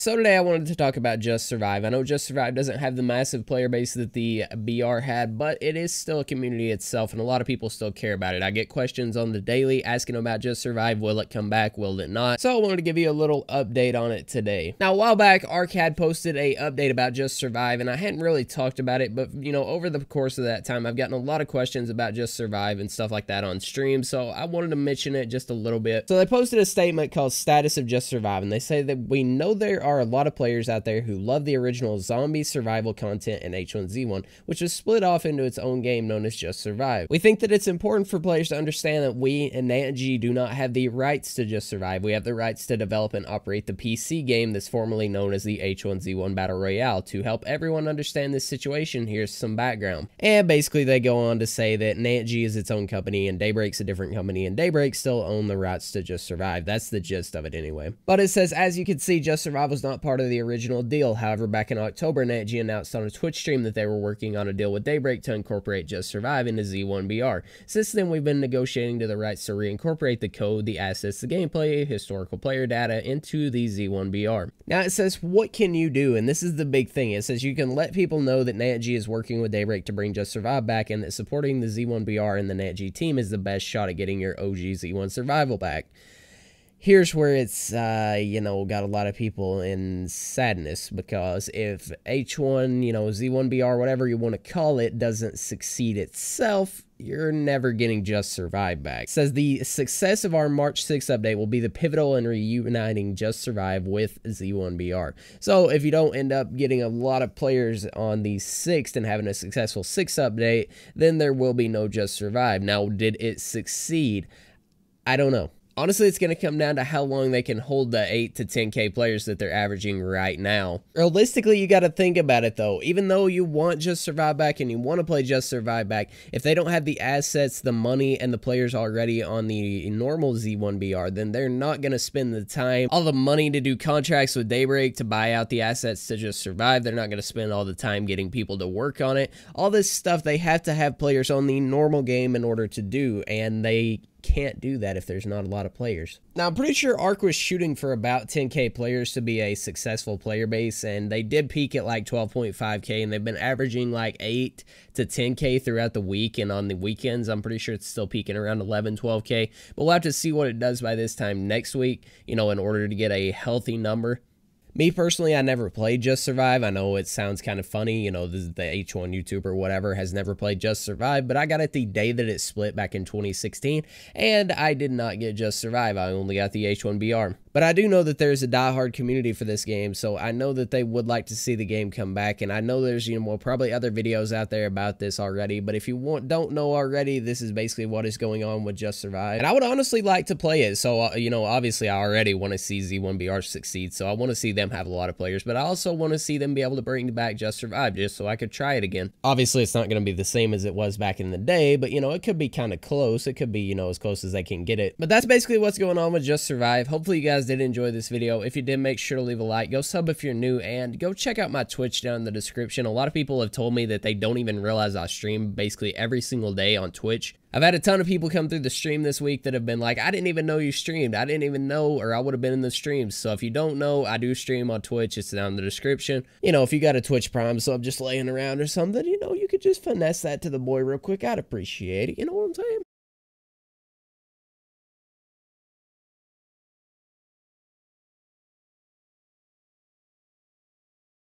So today I wanted to talk about Just Survive. I know Just Survive doesn't have the massive player base that the BR had, but it is still a community itself, and a lot of people still care about it. I get questions on the daily asking about Just Survive. Will it come back? Will it not? So I wanted to give you a little update on it today. Now, a while back, Ark had posted a update about Just Survive, and I hadn't really talked about it, but, over the course of that time, I've gotten a lot of questions about Just Survive and stuff like that on stream, so I wanted to mention it just a little bit. So they posted a statement called Status of Just Survive, and they say that we know there are a lot of players out there who love the original zombie survival content in H1Z1, which was split off into its own game known as Just Survive. We think that it's important for players to understand that we and NantG do not have the rights to Just Survive. We have the rights to develop and operate the PC game that's formerly known as the H1Z1 Battle Royale. To help everyone understand this situation, here's some background. And basically they go on to say that NantG is its own company and Daybreak's a different company, and Daybreak still own the rights to Just Survive. That's the gist of it anyway. But it says, as you can see, Just Survive was not part of the original deal. However, back in October, NantG announced on a Twitch stream that they were working on a deal with Daybreak to incorporate Just Survive into Z1BR. Since then, we've been negotiating to the rights to reincorporate the code, the assets, the gameplay, historical player data into the Z1BR. Now it says, what can you do? And this is the big thing. It says you can let people know that NantG is working with Daybreak to bring Just Survive back, and that supporting the Z1BR and the NantG team is the best shot at getting your OG Z1 survival back. Here's where it's, got a lot of people in sadness, because if H1, Z1BR, whatever you want to call it, doesn't succeed itself, you're never getting Just Survive back. It says the success of our March 6th update will be the pivotal in reuniting Just Survive with Z1BR. So if you don't end up getting a lot of players on the 6th and having a successful 6th update, then there will be no Just Survive. Now, did it succeed? I don't know. Honestly, it's going to come down to how long they can hold the 8 to 10k players that they're averaging right now. Realistically, you got to think about it though. Even though you want Just Survive back and you want to play Just Survive back, if they don't have the assets, the money, and the players already on the normal Z1BR, then they're not going to spend the time, all the money to do contracts with Daybreak to buy out the assets to Just Survive. They're not going to spend all the time getting people to work on it. All this stuff, they have to have players on the normal game in order to do, and they can't do that if there's not a lot of players. Now, I'm pretty sure Ark was shooting for about 10k players to be a successful player base, and they did peak at like 12.5k, and they've been averaging like 8 to 10k throughout the week, and on the weekends, I'm pretty sure it's still peaking around 11, 12k, but we'll have to see what it does by this time next week, in order to get a healthy number. Me personally, I never played Just Survive. I know it sounds kind of funny, the H1 YouTuber, whatever, has never played Just Survive, but I got it the day that it split back in 2016, and I did not get Just Survive. I only got the H1BR. But I do know that there's a diehard community for this game, so I know that they would like to see the game come back, and I know there's, probably other videos out there about this already, but if you don't know already, this is basically what is going on with Just Survive, and I would honestly like to play it. So, obviously I already want to see Z1BR succeed, so I want to see them have a lot of players, but I also want to see them be able to bring back Just Survive just so I could try it again. Obviously, it's not going to be the same as it was back in the day, but, it could be kind of close. It could be, as close as they can get it. But that's basically what's going on with Just Survive. Hopefully you guys did enjoy this video. If you did, make sure to leave a like, go sub if you're new, and go check out my Twitch down in the description. A lot of people have told me that they don't even realize I stream basically every single day on Twitch. I've had a ton of people come through the stream this week that have been like, I didn't even know you streamed. I didn't even know, or I would have been in the streams. So if you don't know, I do stream on Twitch. It's down in the description. If you got a Twitch Prime sub just laying around or something, you could just finesse that to the boy real quick. I'd appreciate it. You know what I'm saying?